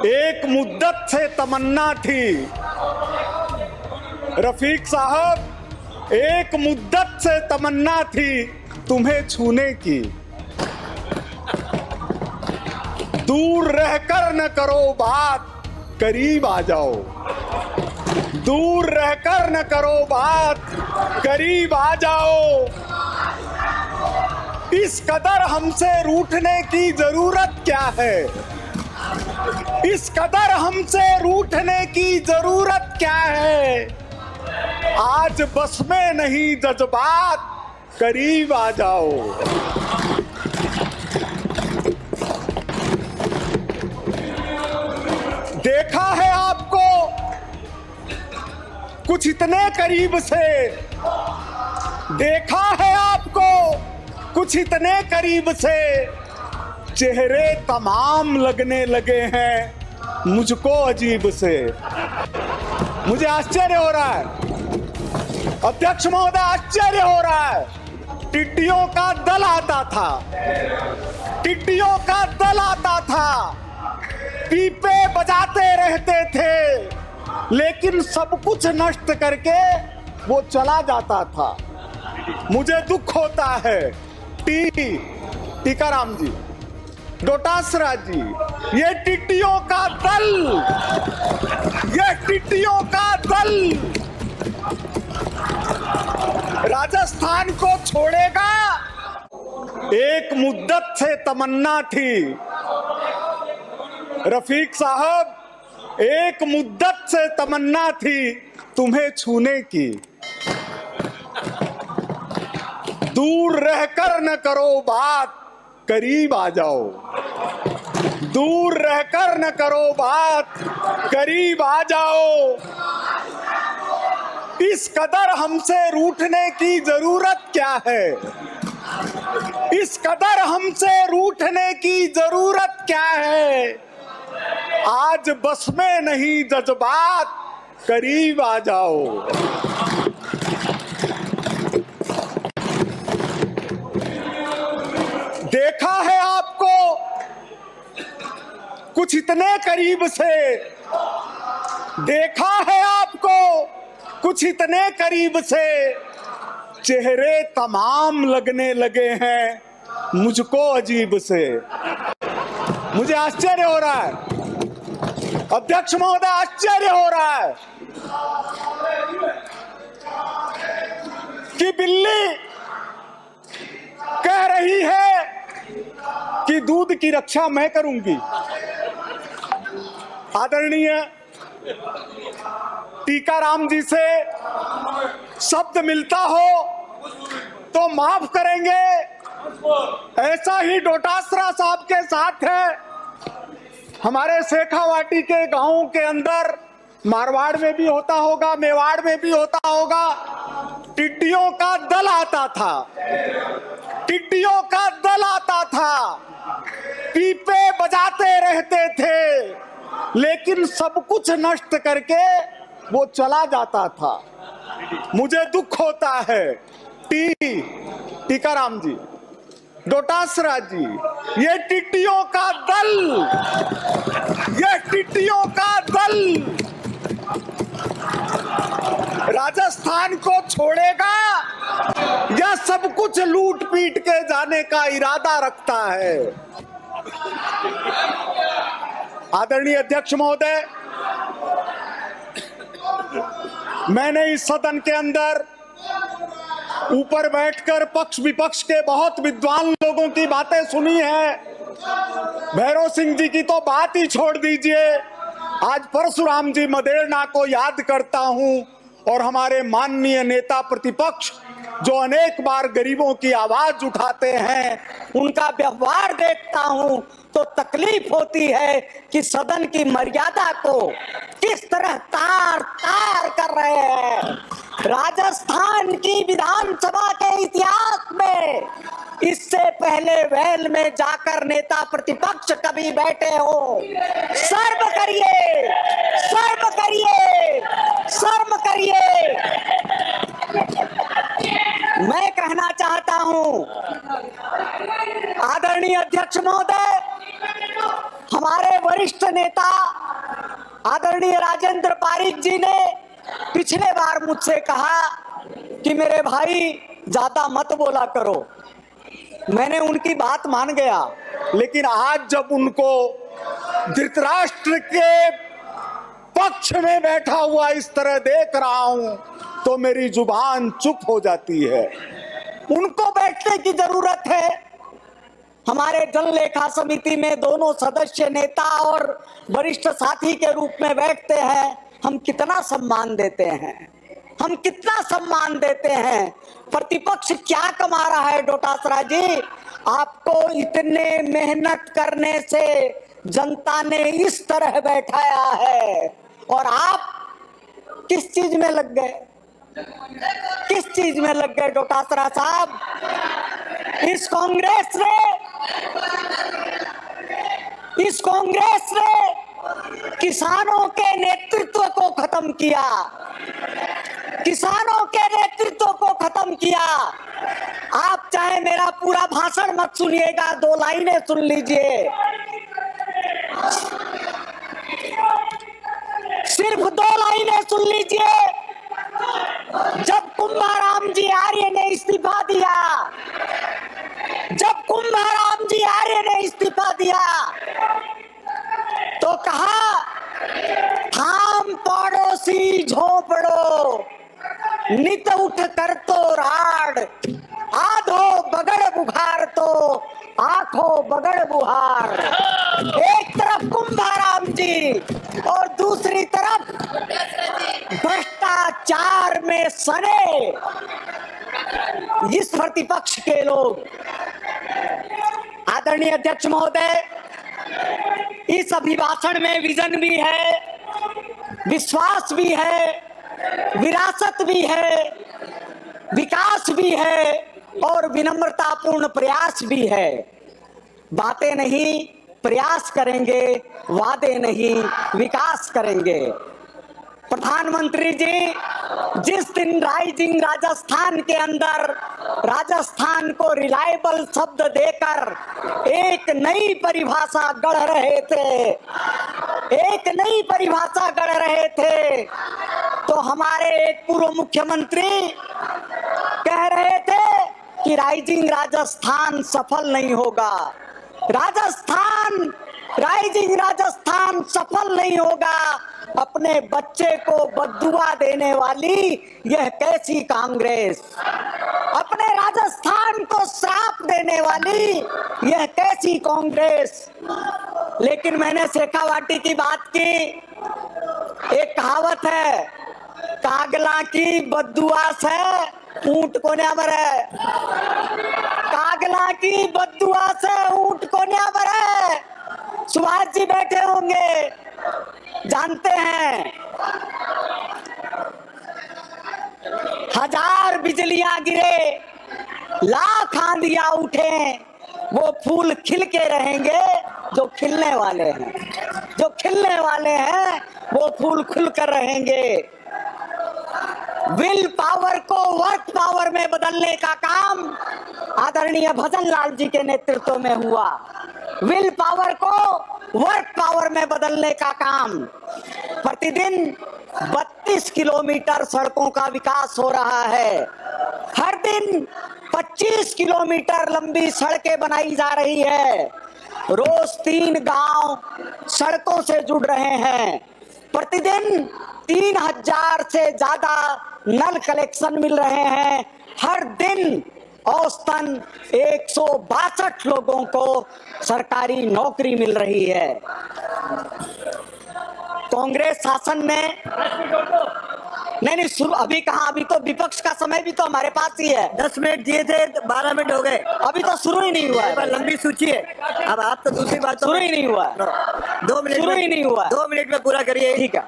एक मुद्दत से तमन्ना थी रफीक साहब, एक मुद्दत से तमन्ना थी तुम्हें छूने की। दूर रहकर न करो बात, करीब आ जाओ। दूर रहकर न करो बात, करीब आ जाओ। इस कदर हमसे रूठने की जरूरत क्या है? इस कदर हमसे रूठने की जरूरत क्या है? आज बस में नहीं जज्बात, करीब आ जाओ। देखा है आपको कुछ इतने करीब से, देखा है आपको कुछ इतने करीब से, चेहरे तमाम लगने लगे हैं मुझको अजीब से। मुझे आश्चर्य हो रहा है अध्यक्ष महोदय, आश्चर्य हो रहा है। टिड्डियों का दल आता था, टिड्डियों का दल आता था, पीपे बजाते रहते थे, लेकिन सब कुछ नष्ट करके वो चला जाता था। मुझे दुख होता है टीकाराम जी, डोटासरा जी, ये टिड्डियों का दल, ये टिड्डियों का दल राजस्थान को छोड़ेगा। एक मुद्दत से तमन्ना थी रफीक साहब, एक मुद्दत से तमन्ना थी तुम्हें छूने की। दूर रहकर न करो बात, करीब आ जाओ। दूर रहकर न करो बात, करीब आ जाओ। इस कदर हमसे रूठने की जरूरत क्या है? इस कदर हमसे रूठने की जरूरत क्या है? आज बस में नहीं जज्बात, करीब आ जाओ। देखा है आपको कुछ इतने करीब से, देखा है आपको कुछ इतने करीब से, चेहरे तमाम लगने लगे हैं मुझको अजीब से। मुझे आश्चर्य हो रहा है अध्यक्ष महोदय, आश्चर्य हो रहा है कि बिल्ली कह रही है कि दूध की रक्षा मैं करूंगी। आदरणीय टीकाराम जी से शब्द मिलता हो तो माफ करेंगे, ऐसा ही डोटासरा साहब के साथ है। हमारे शेखावाटी के गांव के अंदर, मारवाड़ में भी होता होगा, मेवाड़ में भी होता होगा, टिड्डियों का दल आता था, टिड्डियों का दल आता था, पीपे बजाते रहते थे, लेकिन सब कुछ नष्ट करके वो चला जाता था। मुझे दुख होता है टीकाराम जी, डोटासरा जी, ये टिड्डियों का दल, ये टिड्डियों का दल राजस्थान को छोड़ेगा या सब कुछ लूट पीट के जाने का इरादा रखता है? आदरणीय अध्यक्ष महोदय, मैंने इस सदन के अंदर ऊपर बैठकर पक्ष विपक्ष के बहुत विद्वान लोगों की बातें सुनी है। भैरव सिंह जी की तो बात ही छोड़ दीजिए। आज परशुराम जी मदेरणा को याद करता हूं और हमारे माननीय नेता प्रतिपक्ष जो अनेक बार गरीबों की आवाज उठाते हैं, उनका व्यवहार देखता हूं तो तकलीफ होती है कि सदन की मर्यादा को किस तरह तार तार कर रहे हैं। राजस्थान की विधानसभा के इतिहास में इससे पहले वेल में जाकर नेता प्रतिपक्ष कभी बैठे हो? शर्म करिए, शर्म करिए, शर्म करिए। मैं कहना चाहता हूं आदरणीय अध्यक्ष महोदय, हमारे वरिष्ठ नेता आदरणीय राजेंद्र पारीक जी ने पिछले बार मुझसे कहा कि मेरे भाई ज्यादा मत बोला करो। मैंने उनकी बात मान गया, लेकिन आज जब उनको धृतराष्ट्र के पक्ष में बैठा हुआ इस तरह देख रहा हूं तो मेरी जुबान चुप हो जाती है। उनको बैठने की जरूरत है। हमारे जन लेखा समिति में दोनों सदस्य नेता और वरिष्ठ साथी के रूप में बैठते हैं। हम कितना सम्मान देते हैं, हम कितना सम्मान देते हैं। प्रतिपक्ष क्या कमा रहा है डोटासरा जी? आपको इतने मेहनत करने से जनता ने इस तरह बैठाया है और आप किस चीज में लग गए? किस चीज में लग गए डोटासरा साहब? इस कांग्रेस ने किसानों के नेतृत्व को खत्म किया, किसानों के नेतृत्व को खत्म किया। आप चाहे मेरा पूरा भाषण मत सुनिएगा, 2 लाइनें सुन लीजिए, सिर्फ 2 लाइनें सुन लीजिए। जब कुंभाराम जी आर्य ने इस्तीफा दिया, जब कुंभाराम जी आर्य ने इस्तीफा दिया तो कहा थाम पड़ोसी झोपड़ो नित उठ कर तो राड, आधो बगड़ बुखार तो आंखों बगड़ बुहार। एक तरफ कुंभाराम जी और दूसरी तरफ भ्रष्टाचार में सने इस प्रतिपक्ष के लोग। आदरणीय अध्यक्ष महोदय, इस अभिभाषण में विजन भी है, विश्वास भी है, विरासत भी है, विकास भी है और विनम्रतापूर्ण प्रयास भी है। बातें नहीं, प्रयास करेंगे, वादे नहीं, विकास करेंगे। प्रधानमंत्री जी जिस दिन राइजिंग राजस्थान के अंदर राजस्थान को रिलायबल शब्द देकर एक नई परिभाषा गढ़ रहे थे, एक नई परिभाषा गढ़ रहे थे, तो हमारे एक पूर्व मुख्यमंत्री कह रहे थे कि राइजिंग राजस्थान सफल नहीं होगा। राइजिंग राजस्थान सफल नहीं होगा। अपने बच्चे को बद्दुआ देने वाली यह कैसी कांग्रेस, अपने राजस्थान को श्राप देने वाली यह कैसी कांग्रेस। लेकिन मैंने शेखावाटी की बात की। एक कहावत है, कागला की बद्दुआ से ऊंट को न्या मरे, कागला की बद्दुआ से ऊंट को न्या मरे। सुभाष जी बैठे होंगे, जानते हैं। 1000 बिजलियां गिरे, लाख आंधियां उठे, वो फूल खिल के रहेंगे जो खिलने वाले हैं, जो खिलने वाले हैं वो फूल खुल कर रहेंगे। विल पावर को वर्क पावर में बदलने का काम आदरणीय भजन लाल जी के नेतृत्व में हुआ। विल पावर को वर्क पावर में बदलने का काम। प्रतिदिन 32 किलोमीटर सड़कों का विकास हो रहा है। हर दिन 25 किलोमीटर लंबी सड़कें बनाई जा रही है। रोज 3 गांव सड़कों से जुड़ रहे हैं। प्रतिदिन 3000 से ज्यादा नल कलेक्शन मिल रहे हैं। हर दिन औसतन 162 लोगों को सरकारी नौकरी मिल रही है। कांग्रेस शासन ने नहीं शुरू, अभी कहा, अभी तो विपक्ष का समय भी तो हमारे पास ही है। 10 मिनट दिए थे, 12 मिनट हो गए, अभी तो शुरू ही नहीं हुआ है। लंबी सूची है। अब आप तो दूसरी बात शुरू ही नहीं हुआ, 2 मिनट शुरू ही नहीं हुआ। 2 मिनट में पूरा करिए। ठीक है।